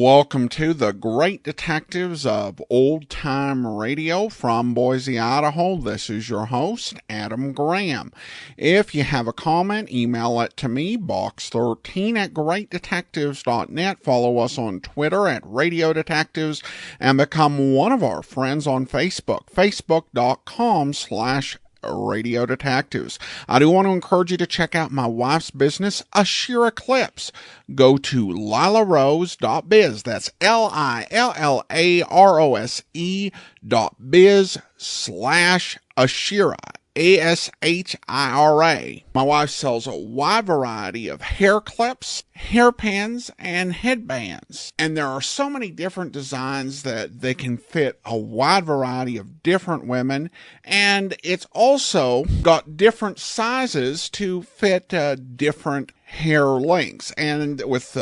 Welcome to the Great Detectives of Old Time Radio from Boise, Idaho. This is your host, Adam Graham. If you have a comment, email it to me, box13@greatdetectives.net. Follow us on Twitter at Radio Detectives and become one of our friends on Facebook, facebook.com/Radio Detectives. I do want to encourage you to check out my wife's business, Ashira Clips. Go to lilarose.biz. That's LILLAROSE.biz/Ashira. ASHIRA. My wife sells a wide variety of hair clips, hairpins, and headbands. And there are so many different designs that they can fit a wide variety of different women. And it's also got different sizes to fit different hair lengths. And with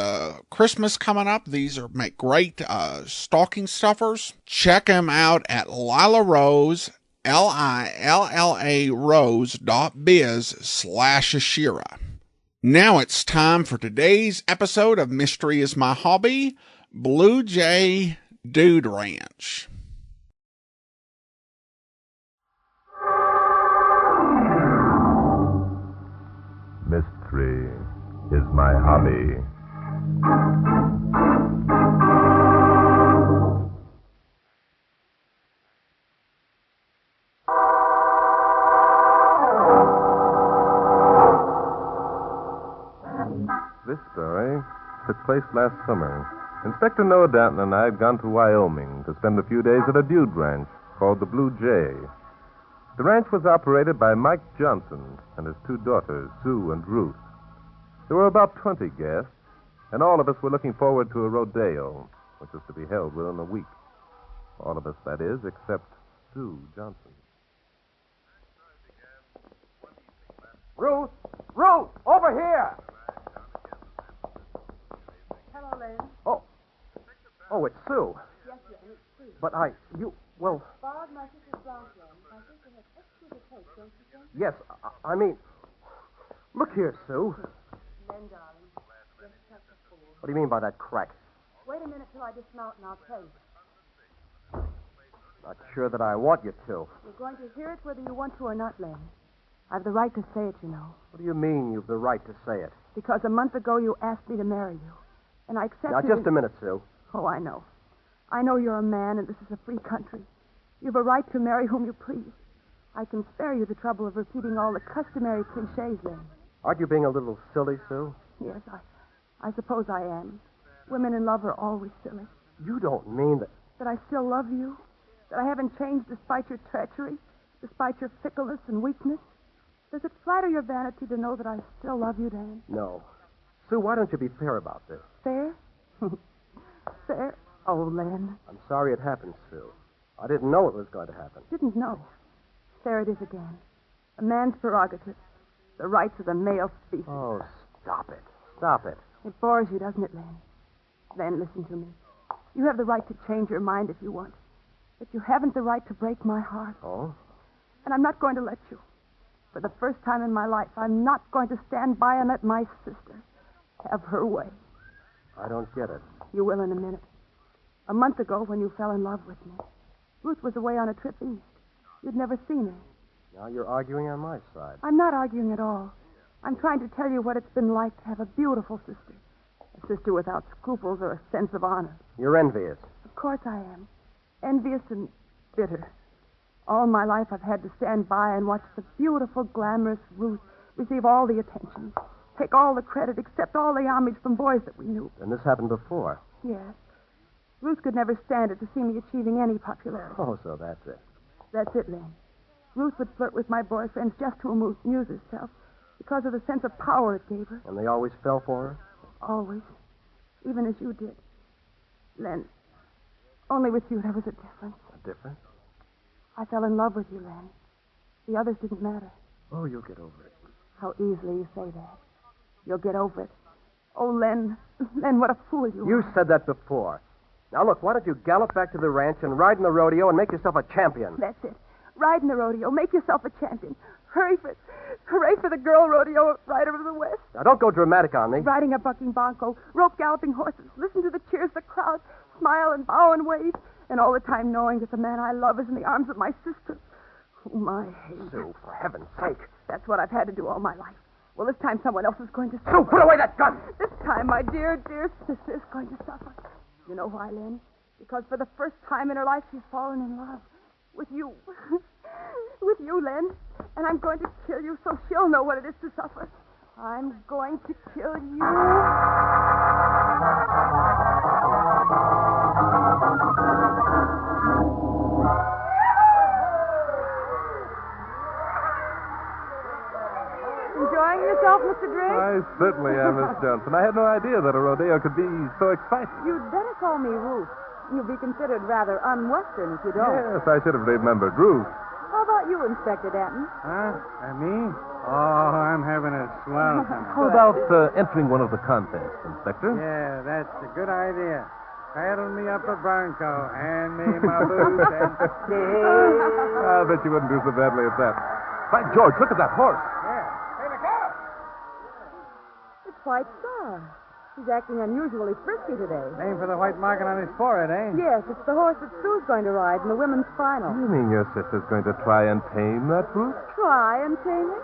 Christmas coming up, these make great stocking stuffers. Check them out at Lila Rose, LILLA Rose.biz/Ashira. Now it's time for today's episode of Mystery is My Hobby, Blue Jay Dude Ranch. Mystery is my hobby. This story took place last summer. Inspector Noah Danton and I had gone to Wyoming to spend a few days at a dude ranch called the Blue Jay. The ranch was operated by Mike Johnson and his two daughters, Sue and Ruth. There were about 20 guests, and all of us were looking forward to a rodeo, which was to be held within a week. All of us, that is, except Sue Johnson. Ruth! Ruth! Over here! Hello, Lynn. Oh, it's Sue. Yes, it's Sue. But well... Bob, my sister's blonde, Lynn. My sister has exquisite taste, don't you think? Yes, I mean... Look here, Sue. Lynn, darling, just such a fool. What do you mean by that crack? Wait a minute till I dismount and I'll tell you. Not sure that I want you to. You're going to hear it whether you want to or not, Lynn. I've the right to say it, you know. What do you mean you've the right to say it? Because a month ago you asked me to marry you. And I accepted... Now, just a minute, Sue. Oh, I know. I know you're a man and this is a free country. You've a right to marry whom you please. I can spare you the trouble of repeating all the customary cliches, Lynn. Aren't you being a little silly, Sue? Yes, I suppose I am. Women in love are always silly. You don't mean that... That I still love you? That I haven't changed despite your treachery? Despite your fickleness and weakness? Does it flatter your vanity to know that I still love you, Dan? No. Sue, why don't you be fair about this? Fair? Fair? Oh, Len. I'm sorry it happened, Sue. I didn't know it was going to happen. Didn't know. There it is again. A man's prerogative. The rights of the male species. Oh, stop it. Stop it. It bores you, doesn't it, Len? Len, listen to me. You have the right to change your mind if you want. But you haven't the right to break my heart. Oh? And I'm not going to let you. For the first time in my life, I'm not going to stand by and let my sister have her way. I don't get it. You will in a minute. A month ago, when you fell in love with me, Ruth was away on a trip east. You'd never seen her. Now you're arguing on my side. I'm not arguing at all. I'm trying to tell you what it's been like to have a beautiful sister. A sister without scruples or a sense of honor. You're envious. Of course I am. Envious and bitter. All my life I've had to stand by and watch the beautiful, glamorous Ruth receive all the attention, take all the credit, accept all the homage from boys that we knew. And this happened before. Yes. Ruth could never stand it to see me achieving any popularity. Oh, so that's it. That's it, Lynn. Ruth would flirt with my boyfriends just to amuse herself because of the sense of power it gave her. And they always fell for her? Always. Even as you did. Len, only with you there was a difference. A difference? I fell in love with you, Len. The others didn't matter. Oh, you'll get over it. How easily you say that. You'll get over it. Oh, Len, what a fool you are. You said that before. Now, look, why don't you gallop back to the ranch and ride in the rodeo and make yourself a champion? That's it. Ride in the rodeo. Make yourself a champion. Hooray for the girl rodeo rider of the West. Now, don't go dramatic on me. Riding a bucking bronco, rope galloping horses, listen to the cheers of the crowd, smile and bow and wave, and all the time knowing that the man I love is in the arms of my sister, whom I hate. Sue, for heaven's sake. That's what I've had to do all my life. Well, this time someone else is going to Sue, put away that gun! This time my dear, dear sister is going to suffer. You know why, Len? Because for the first time in her life, she's fallen in love with you. With you, Len. And I'm going to kill you so she'll know what it is to suffer. I'm going to kill you. Enjoying yourself, Mr. Drake? I certainly am, Miss Johnson. I had no idea that a rodeo could be so exciting. You'd better call me Ruth. You'll be considered rather un-Western if you don't. Yes, I should have remembered Ruth. How about you, Inspector Danton? Huh? Me? Oh, I'm having a swell time. How about entering one of the contests, Inspector? Yeah, that's a good idea. Saddle me up a bronco, hand me my boots, and... I bet you wouldn't do so badly at that. By George, look at that horse. Yeah. Hey, look out! It's White Star. He's acting unusually frisky today. Name for the white marking on his forehead, eh? Yes, it's the horse that Sue's going to ride in the women's final. You mean your sister's going to try and tame that Ruth? Try and tame him?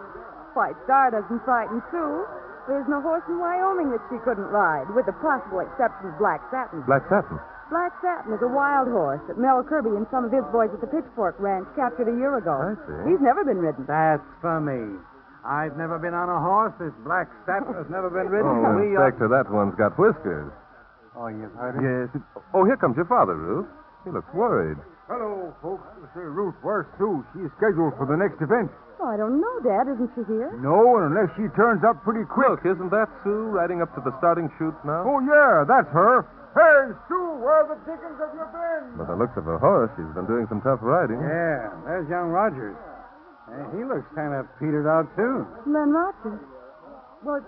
White Star doesn't frighten Sue. There's no horse in Wyoming that she couldn't ride, with the possible exception of Black Satin. Black Satin. Black Satin is a wild horse that Mel Kirby and some of his boys at the Pitchfork Ranch captured a year ago. I see. He's never been ridden. That's for me. I've never been on a horse. This Black Satin has never been ridden. Oh, Inspector, that one's got whiskers. Oh, you've heard it? Yes. Oh, here comes your father, Ruth. He looks worried. Hello, folks. Say, Ruth, where's Sue? She's scheduled for the next event. Oh, I don't know, Dad. Isn't she here? No, unless she turns up pretty quick. Look, isn't that Sue riding up to the starting chute now? Oh, yeah, that's her. Hey, Sue, where the dickens have you been? By the looks of her horse, she's been doing some tough riding. Yeah, there's young Rogers. He looks kind of petered out, too. Len Rogers. Well,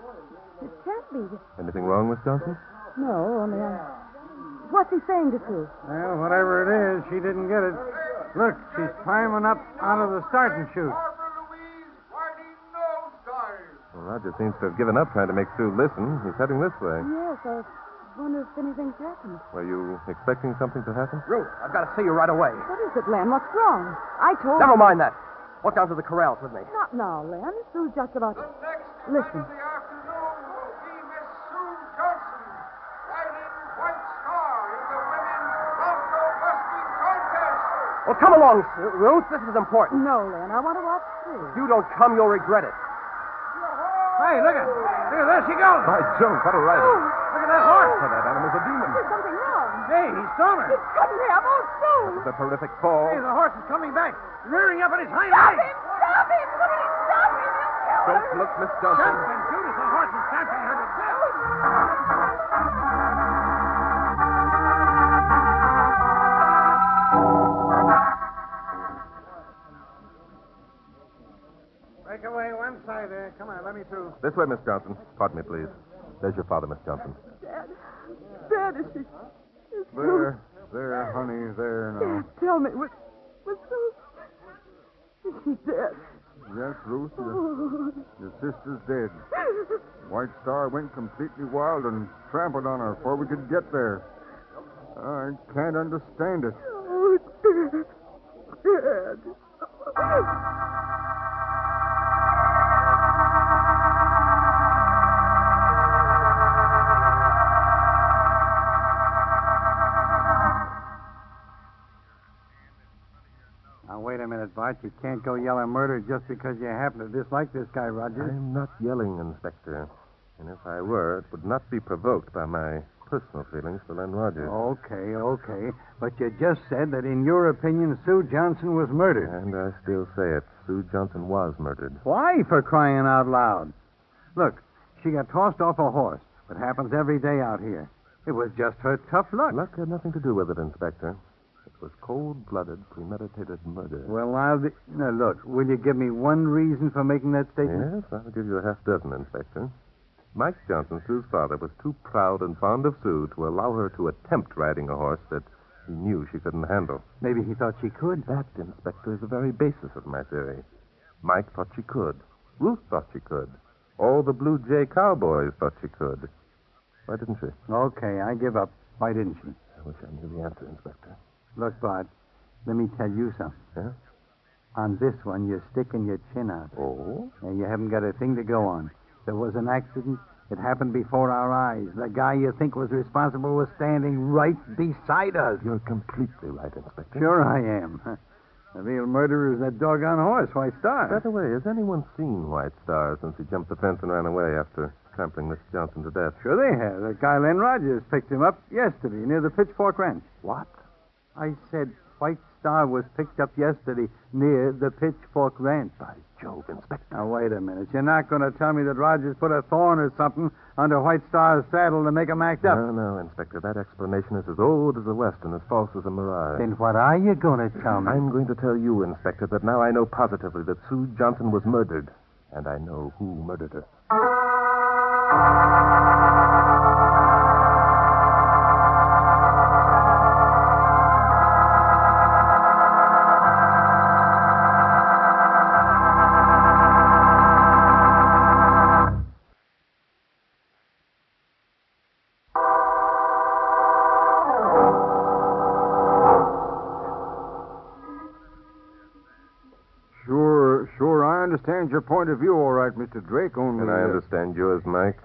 it can't be. Anything wrong, Miss Johnson? No, only what's he saying to Sue? Well, whatever it is, she didn't get it. Look, she's climbing up out of the starting chute. Well, Roger seems to have given up trying to make Sue listen. He's heading this way. Yes, I wonder if anything's happened. Were you expecting something to happen? Ruth, I've got to see you right away. What is it, Len? What's wrong? I told Never you. mind that. Walk down to the corrals with me. Not now, Len. Sue's just about to... Listen. The afternoon will be Miss Sue Johnson riding White Star in the women's bronco busting contest. Well, come along, Ruth. This is important. No, Len. I want to watch Sue. If you don't come, you'll regret it. Hey, look at there she goes. By Jove, what a rider. Look at that horse. Oh, that animal's a demon. There's something wrong. Hey, he saw her. It couldn't have. Oh, Sue! It's a terrific fall. Hey, the horse is coming back, rearing up on his hind Stop legs. him! Stop him! Somebody stop him! He'll kill her! Don't look, Miss Johnson. Jump and shoot as the horse is stamping her to death. Break away one side there. Come on, let me through. This way, Miss Johnson. Pardon me, please. There's your father, Miss Johnson. Dad, is she... There, honey, there now. Dad, tell me, was Sue... Is she dead? Yes, Ruth, your sister's dead. White Star went completely wild and trampled on her before we could get there. I can't understand it. Oh, Dad. Now, wait a minute, Bart. You can't go yelling murder just because you happen to dislike this guy, Rogers. I'm not yelling, Inspector. And if I were, it would not be provoked by my personal feelings for Len Rogers. Okay. But you just said that, in your opinion, Sue Johnson was murdered. And I still say it. Sue Johnson was murdered. Why, for crying out loud? Look, she got tossed off a horse. It happens every day out here. It was just her tough luck. Luck had nothing to do with it, Inspector. It was cold-blooded, premeditated murder. Well, now, look, will you give me one reason for making that statement? Yes, I'll give you a half-dozen, Inspector. Mike Johnson, Sue's father, was too proud and fond of Sue to allow her to attempt riding a horse that he knew she couldn't handle. Maybe he thought she could. That, Inspector, is the very basis of my theory. Mike thought she could. Ruth thought she could. All the Blue Jay cowboys thought she could. Why didn't she? Okay, I give up. Why didn't she? I wish I knew the answer, Inspector. Look, Bart, let me tell you something. Yeah? On this one, you're sticking your chin out. Oh? And you haven't got a thing to go on. There was an accident. It happened before our eyes. The guy you think was responsible was standing right beside us. You're completely right, Inspector. Sure I am. The real murderer is that doggone horse, White Star. By the way, has anyone seen White Star since he jumped the fence and ran away after trampling Miss Johnson to death? Sure they have. That guy Len Rogers picked him up yesterday near the Pitchfork Ranch. What? I said White Star was picked up yesterday near the Pitchfork Ranch. By Jove, Inspector. Now, wait a minute. You're not going to tell me that Rogers put a thorn or something under White Star's saddle to make him act up? No, Inspector. That explanation is as old as the West and as false as a mirage. Then what are you going to tell me? I'm going to tell you, Inspector, that now I know positively that Sue Johnson was murdered. And I know who murdered her. Sure, I understand your point of view, all right, Mr. Drake, only... And I understand yours, Mike.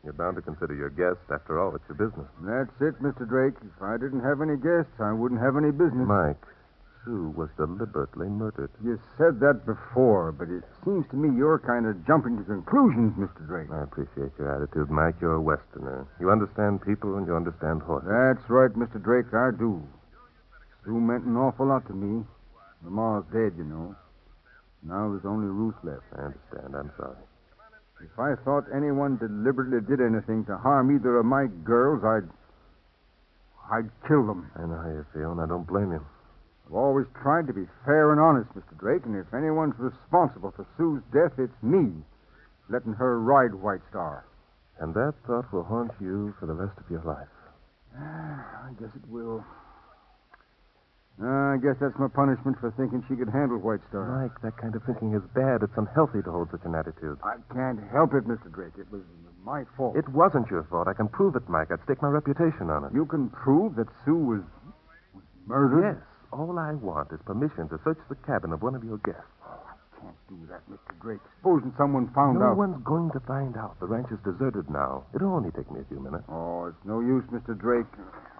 You're bound to consider your guest. After all, it's your business. That's it, Mr. Drake. If I didn't have any guests, I wouldn't have any business. Mike, Sue was deliberately murdered. You said that before, but it seems to me you're kind of jumping to conclusions, Mr. Drake. I appreciate your attitude, Mike. You're a Westerner. You understand people and you understand horses. That's right, Mr. Drake, I do. Sue meant an awful lot to me. My ma's dead, you know. Now there's only Ruth left. I understand. I'm sorry. If I thought anyone deliberately did anything to harm either of my girls, I'd kill them. I know how you feel, and I don't blame you. I've always tried to be fair and honest, Mr. Drake, and if anyone's responsible for Sue's death, it's me, letting her ride White Star. And that thought will haunt you for the rest of your life. I guess it will. I guess that's my punishment for thinking she could handle White Star. Mike, that kind of thinking is bad. It's unhealthy to hold such an attitude. I can't help it, Mr. Drake. It was my fault. It wasn't your fault. I can prove it, Mike. I'd stake my reputation on it. You can prove that Sue was murdered? Yes. All I want is permission to search the cabin of one of your guests. I can't do that, Mr. Drake. Supposing someone found No out. one's going to find out. The ranch is deserted now. It'll only take me a few minutes. Oh, it's no use, Mr. Drake.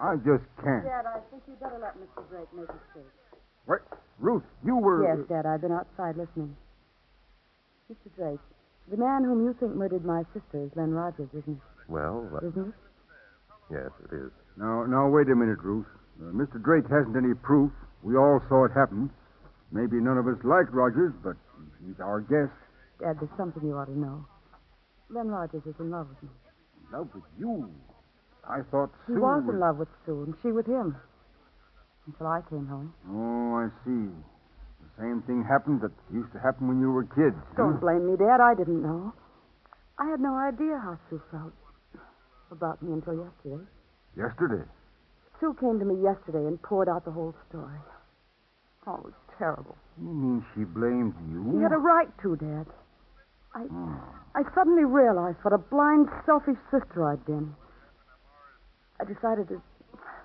I just can't. Dad, I think you'd better let Mr. Drake make his case. What? Ruth, you were... Yes, Dad, I've been outside listening. Mr. Drake, the man whom you think murdered my sister is Len Rogers, isn't Well, it? Isn't it? yes, it is. Now, wait a minute, Ruth. Mr. Drake hasn't any proof. We all saw it happen. Maybe none of us like Rogers, but he's our guest. Dad, there's something you ought to know. Len Rogers is in love with me. In love with you? I thought He Sue was in love with Sue, and she with him. Until I came home. Oh, I see. The same thing happened that used to happen when you were kids. Don't blame me, Dad. I didn't know. I had no idea how Sue felt about me until yesterday. Yesterday? Sue came to me yesterday and poured out the whole story. Oh, it was terrible. You mean she blamed you? She had a right to, Dad. I suddenly realized what a blind, selfish sister I'd been. I decided to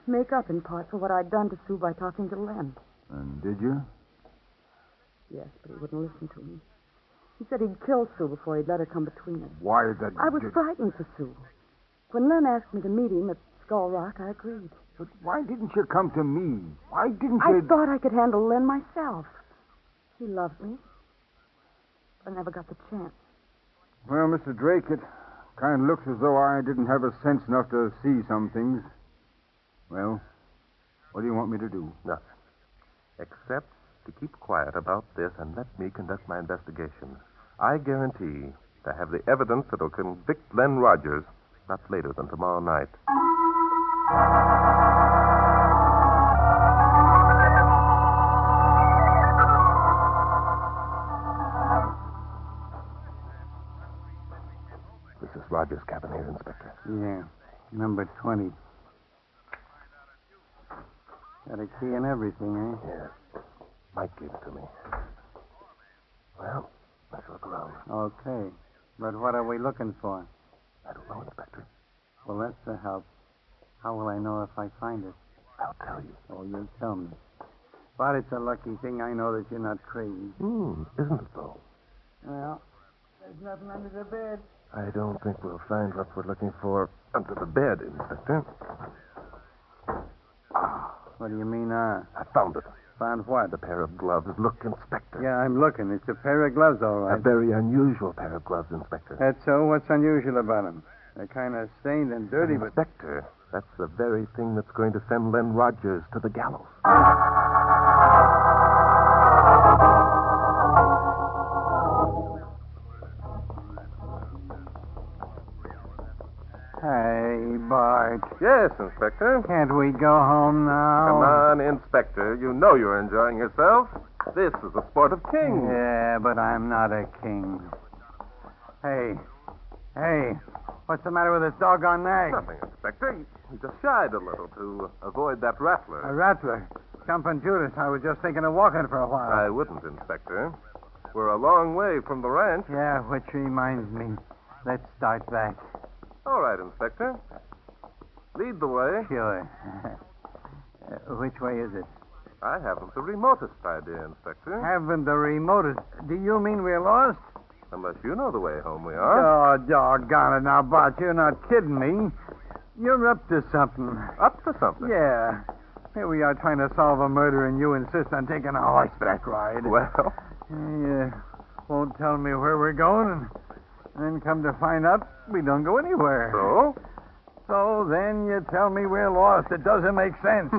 make up in part for what I'd done to Sue by talking to Len. And did you? Yes, but he wouldn't listen to me. He said he'd kill Sue before he'd let her come between us. Why that... I was frightened for Sue. When Len asked me to meet him at Skull Rock, I agreed. But why didn't you come to me? Why didn't I you... thought I could handle Len myself. He loved me. But I never got the chance. Well, Mr. Drake, it kind of looks as though I didn't have a sense enough to see some things. Well, what do you want me to do? Nothing. Except to keep quiet about this and let me conduct my investigation. I guarantee to have the evidence that will convict Len Rogers not later than tomorrow night. This is Rogers' cabin here, Inspector. Yeah, number 20. Got a key and everything, eh? Yes. Mike gave it to me. Well, let's look around. Okay. But what are we looking for? I don't know, Inspector. Well, that's a help. How will I know if I find it? I'll tell you. Oh, you'll tell me. But it's a lucky thing I know that you're not crazy. Isn't it, though? Well, there's nothing under the bed. I don't think we'll find what we're looking for under the bed, Inspector. What do you mean, I found it. Found what? The pair of gloves. Look, Inspector. Yeah, I'm looking. It's a pair of gloves, all A right. very unusual pair of gloves, Inspector. That's so? What's unusual about them? They're kind of stained and dirty, but... Inspector, that's the very thing that's going to send Len Rogers to the gallows. Hey, Bart. Yes, Inspector. Can't we go home now? Come on, Inspector. You know you're enjoying yourself. This is the sport of kings. Yeah, but I'm not a king. Hey, what's the matter with this doggone nag? Nothing, Inspector. He just shied a little to avoid that A rattler. rattler. Jumping Judas, I was just thinking of walking for a while. I wouldn't, Inspector. We're a long way from the ranch. Yeah, which reminds me. Let's start back. All right, Inspector. Lead the way. Sure. Which way is it? I haven't the remotest idea, Inspector. Haven't the remotest. Do you mean we're lost? Unless you know the way home we are. Oh, doggone it now, Bart. You're not kidding me. You're up to something. Up to something. Yeah. Here we are trying to solve a murder, and you insist on taking a horseback ride. Well, You won't tell me where we're going, and then come to find out we don't go anywhere. so? So then you tell me we're lost. It doesn't make sense.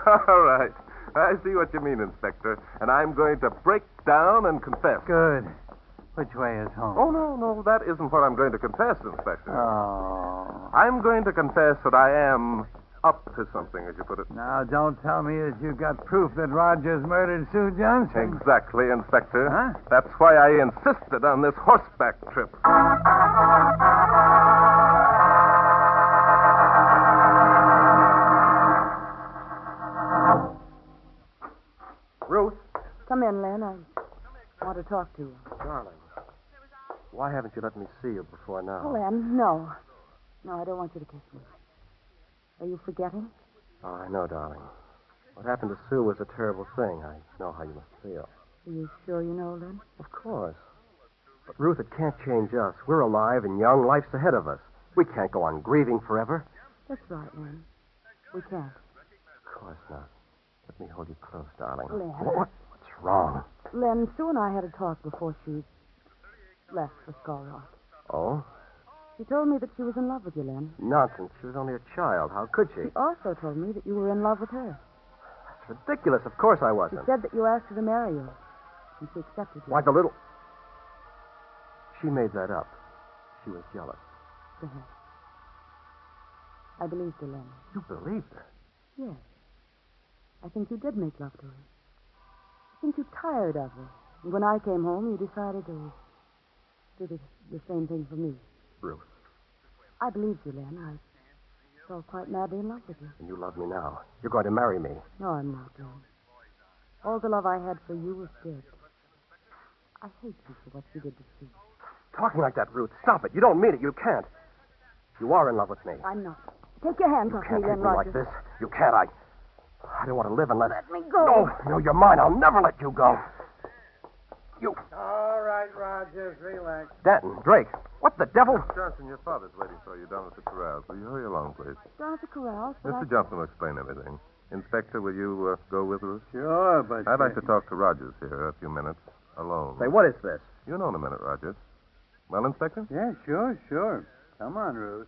All right. I see what you mean, Inspector. And I'm going to break down and confess. Good. Which way is home? Oh, no, that isn't what I'm going to confess, Inspector. Oh. I'm going to confess that I am up to something, as you put it. Now, don't tell me that you got proof that Rogers murdered Sue Johnson. Exactly, Inspector. Huh? That's why I insisted on this horseback trip. Ruth, Come in, Len. I want to talk to you. darling, why haven't you let me see you before now? Oh, Len, no. No, I don't want you to kiss me. Are you forgetting? Oh, I know, darling. What happened to Sue was a terrible thing. I know how you must feel. Are you sure you know, Len? Of course. But, Ruth, it can't change us. We're alive and young. Life's ahead of us. We can't go on grieving forever. That's right, Len. We can't. Of course not. Let me hold you close, darling. Len. What's wrong? Len, Sue and I had a talk before she left for Skull Rock. Oh? She told me that she was in love with you, Len. Nonsense. She was only a child. How could she? She also told me that you were in love with her. That's ridiculous. Of course I She wasn't. said that you asked her to marry you. And she accepted you. Why, the little... She made that up. She was jealous. Perhaps. I believed her, Len. You believed her? Yes. I think you did make love to her. I think you tired of her. And when I came home, you decided to do the same thing for me. Ruth. I believed you, Len. I fell quite madly in love with you. And you love me now. You're going to marry me. No, I'm not, Len. All the love I had for you was dead. I hate you for what you did to Sue. Talking like that, Ruth. Stop it. You don't mean it. You can't. You are in love with me. I'm not. Take your hands You off can't me, treat Len me like Rogers. this. You can't. I don't want to live unless... Let me go. No, you're mine. I'll never let you go. You... All right, Rogers, relax. Danton, Drake, what the devil? Johnson, your father's waiting for you down at the corrals. Will you hurry along, please? Down at the corrals. but Mr. Johnson will explain everything. Inspector, will you go with us? Sure, but... I'd like to talk to Rogers here a few minutes, alone. Say, what is this? You know in a minute, Rogers. Well, Inspector? Yeah, sure. Come on, Ruth.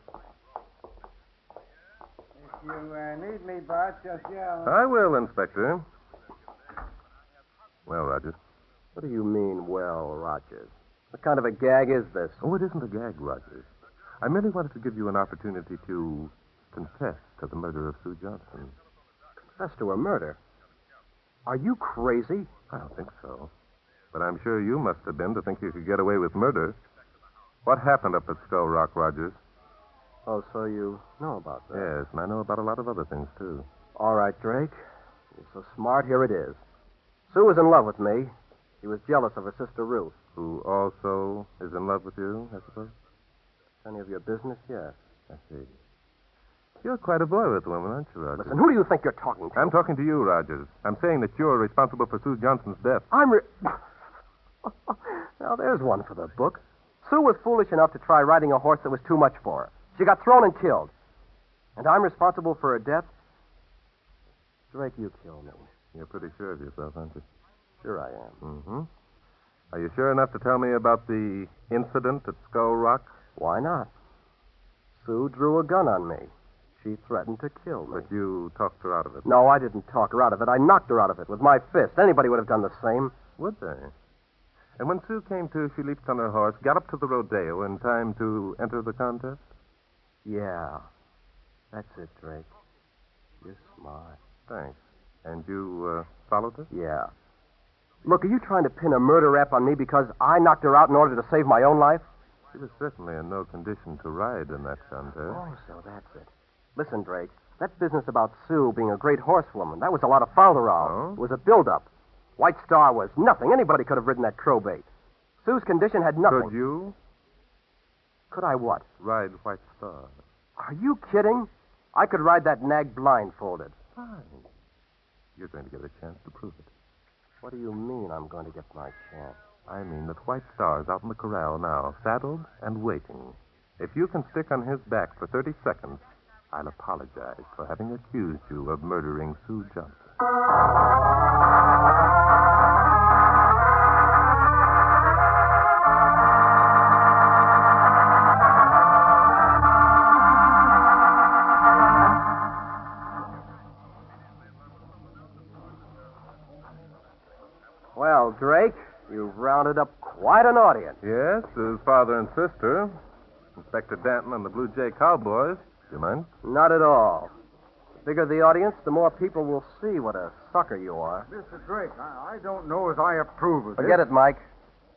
If you need me, Bart, just yell. I will, Inspector. Well, Rogers. What do you mean, well, Rogers? What kind of a gag is this? Oh, it isn't a gag, Rogers. I merely wanted to give you an opportunity to confess to the murder of Sue Johnson. Confess to a murder. Are you crazy? I don't think so. But I'm sure you must have been to think you could get away with murder. What happened up at Skull Rock, Rogers? Oh, so you know about that? Yes, and I know about a lot of other things, too. All right, Drake. You're so smart, here it is. Sue was in love with me. He was jealous of her sister Ruth. Who also is in love with you, I suppose? Any of your business? Yes. I see. You're quite a boy with women, aren't you, Rogers? Listen, who do you think you're talking to? I'm talking to you, Rogers. I'm saying that you're responsible for Sue Johnson's death. Now, there's one for the book. Sue was foolish enough to try riding a horse that was too much for her. She got thrown and killed. And I'm responsible for her death? Drake, you killed me. You're pretty sure of yourself, aren't you? Sure I am. Mm-hmm. Are you sure enough to tell me about the incident at Skull Rock? Why not? Sue drew a gun on me. She threatened to kill me. But you talked her out of it. No, I didn't talk her out of it. I knocked her out of it with my fist. Anybody would have done the same. Would they? And when Sue came to, she leaped on her horse, got up to the rodeo in time to enter the contest? Yeah. That's it, Drake. You're smart. Thanks. And you followed her? Yeah. Look, are you trying to pin a murder rap on me because I knocked her out in order to save my own life? She was certainly in no condition to ride in that contest. Oh, so that's it. Listen, Drake, that business about Sue being a great horsewoman, that was a lot of falderall. Oh? It was a build-up. White Star was nothing. Anybody could have ridden that crowbait. Sue's condition had nothing. Could you Could I what? ride White Star? Are you kidding? I could ride that nag blindfolded. Fine. You're going to get a chance to prove it. What do you mean I'm going to get my chance? I mean that White Star's out in the corral now, saddled and waiting. If you can stick on his back for 30 seconds, I'll apologize for having accused you of murdering Sue Johnson. Well, Drake, you've rounded up quite an audience. Yes, his father and sister, Inspector Danton and the Blue Jay Cowboys. Do you mind? Not at all. The bigger the audience, the more people will see what a sucker you are. Mr. Drake, I don't know as I approve of Forget it, Mike.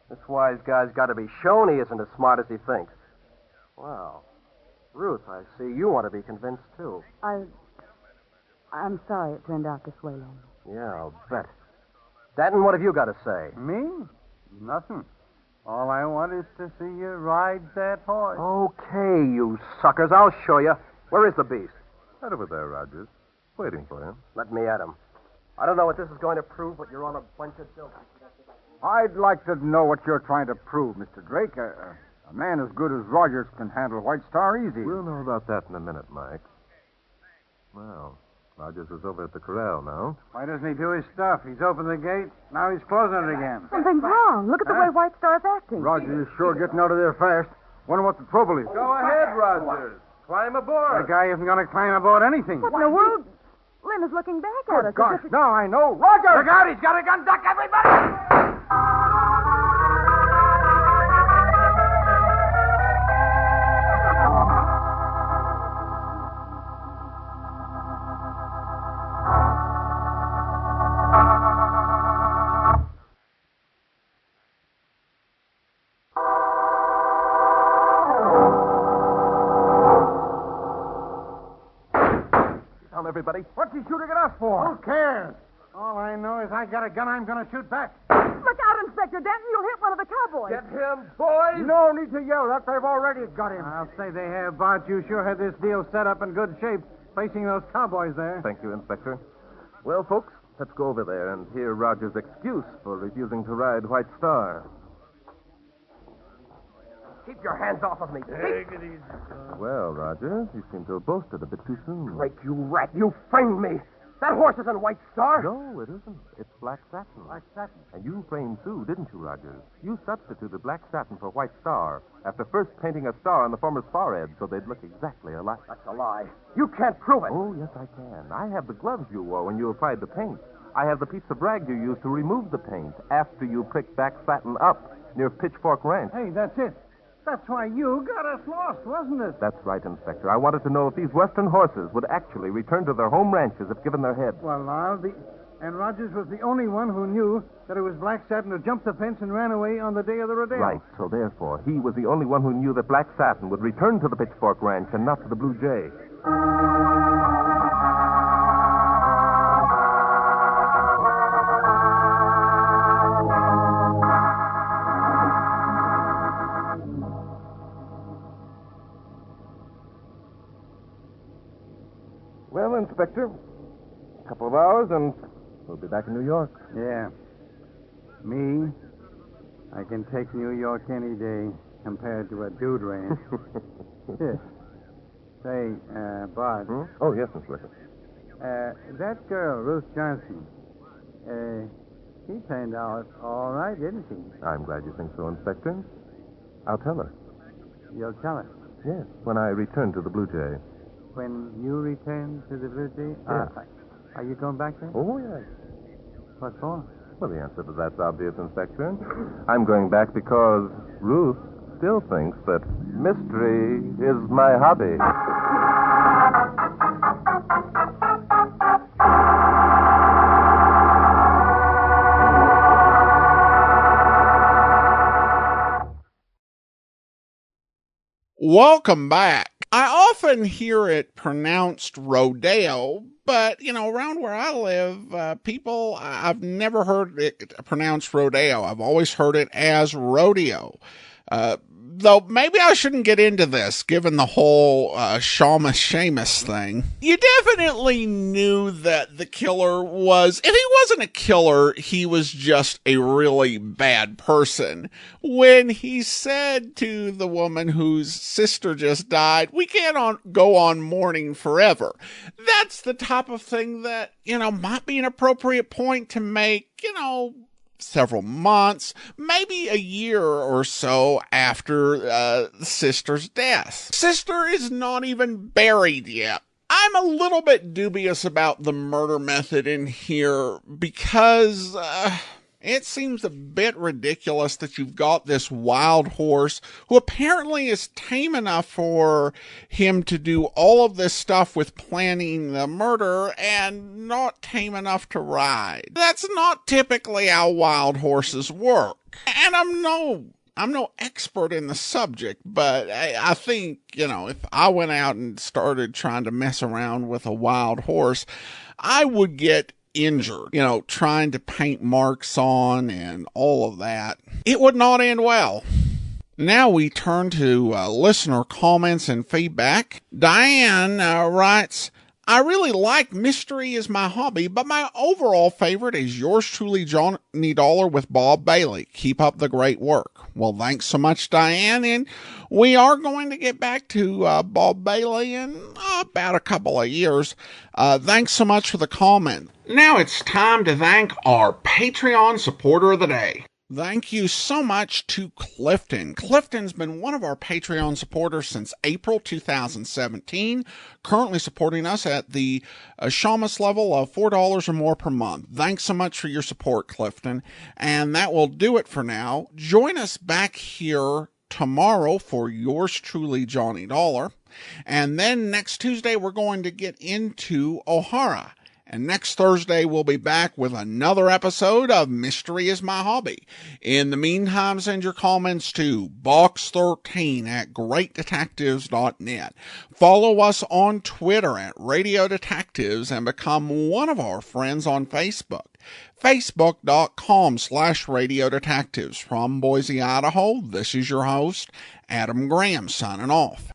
This wise guy's got to be shown he isn't as smart as he thinks. Well, Ruth, I see you want to be convinced, too. I'm sorry it turned out this way, Lane. Yeah, I'll bet. Danton, what have you got to say? Me? Nothing. All I want is to see you ride that horse. Okay, you suckers. I'll show you. Where is the beast? Right over there, Rogers. Waiting for him. Let me at him. I don't know what this is going to prove, but you're on a bunch of jokes. I'd like to know what you're trying to prove, Mr. Drake. A man as good as Rogers can handle White Star easy. We'll know about that in a minute, Mike. Well, Rogers is over at the corral now. Why doesn't he do his stuff? He's opened the gate. Now he's closing it again. Something's wrong. Look at the way White Star's acting. Rogers is sure getting out of there fast. Wonder what the trouble is. Go ahead, Rogers. Climb aboard. The guy isn't going to climb aboard anything. What in the world? Lynn is looking back at us. Gosh, now I know. Rogers! Look out, he's got a gun. Duck, everybody! Everybody. What's he shooting at us for? Who cares? All I know is I got a gun I'm going to shoot back. Look out, Inspector Danton. You'll hit one of the cowboys. Get him, boys! No need to yell that. They've already got him. I'll say they have, Bart. You sure had this deal set up in good shape, placing those cowboys there. Thank you, Inspector. Well, folks, let's go over there and hear Rogers' excuse for refusing to ride White Star. Keep your hands off of me. Take it easy, son. Well, Rogers, you seem to have boasted a bit too soon. Drake, you rat. You framed me. That horse isn't White Star. No, it isn't. It's black satin. Black satin. And you framed Sue, didn't you, Rogers? You substituted black satin for White Star after first painting a star on the former's forehead so they'd look exactly alike. That's a lie. You can't prove it. Oh, yes, I can. I have the gloves you wore when you applied the paint. I have the piece of rag you used to remove the paint after you pricked back satin up near Pitchfork Ranch. Hey, that's it. That's why you got us lost, wasn't it? That's right, Inspector. I wanted to know if these western horses would actually return to their home ranches if given their heads. Well, now, and Rogers was the only one who knew that it was Black Satin who jumped the fence and ran away on the day of the rodeo. Right, so therefore, he was the only one who knew that Black Satin would return to the Pitchfork Ranch and not to the Blue Jay. Inspector. A couple of hours, and we'll be back in New York. Yeah. Me, I can take New York any day compared to a dude ranch. Yeah. Say, Bart. Oh, yes, Inspector. That girl, Ruth Johnson, she turned out all right, didn't she? I'm glad you think so, Inspector. I'll tell her. You'll tell her. Yes, when I return to the Blue Jay. When you return to the Blue Jay? Yes. Are you going back there? Oh, yes. What for? Well, the answer to that's obvious, Inspector. I'm going back because Ruth still thinks that mystery is my hobby. Welcome back. I often hear it pronounced rodeo, but, around where I live, I've never heard it pronounced rodeo. I've always heard it as rodeo. Though maybe I shouldn't get into this, given the whole Seamus thing. You definitely knew that the killer was, if he wasn't a killer, he was just a really bad person. When he said to the woman whose sister just died, we can't go on mourning forever. That's the type of thing that, might be an appropriate point to make, several months, maybe a year or so after the sister's death. Sister is not even buried yet. I'm a little bit dubious about the murder method in here because it seems a bit ridiculous that you've got this wild horse who apparently is tame enough for him to do all of this stuff with planning the murder and not tame enough to ride. That's not typically how wild horses work. And I'm no expert in the subject, but I think, if I went out and started trying to mess around with a wild horse, I would get injured, trying to paint marks on and all of that. It would not end well. Now we turn to listener comments and feedback. Diane writes, I really like Mystery is My Hobby, but my overall favorite is yours truly, Johnny Dollar with Bob Bailey. Keep up the great work. Well, thanks so much, Diane, and we are going to get back to Bob Bailey in about a couple of years. Thanks so much for the comment. Now it's time to thank our Patreon supporter of the day. Thank you so much to Clifton. Clifton's been one of our Patreon supporters since April 2017, currently supporting us at the Seamus level of $4 or more per month. Thanks so much for your support, Clifton. And that will do it for now. Join us back here tomorrow for yours truly, Johnny Dollar. And then next Tuesday, we're going to get into O'Hara. And next Thursday, we'll be back with another episode of Mystery is My Hobby. In the meantime, send your comments to box13@greatdetectives.net. Follow us on Twitter at Radio Detectives and become one of our friends on Facebook. Facebook.com/Radio Detectives. From Boise, Idaho, this is your host, Adam Graham, signing off.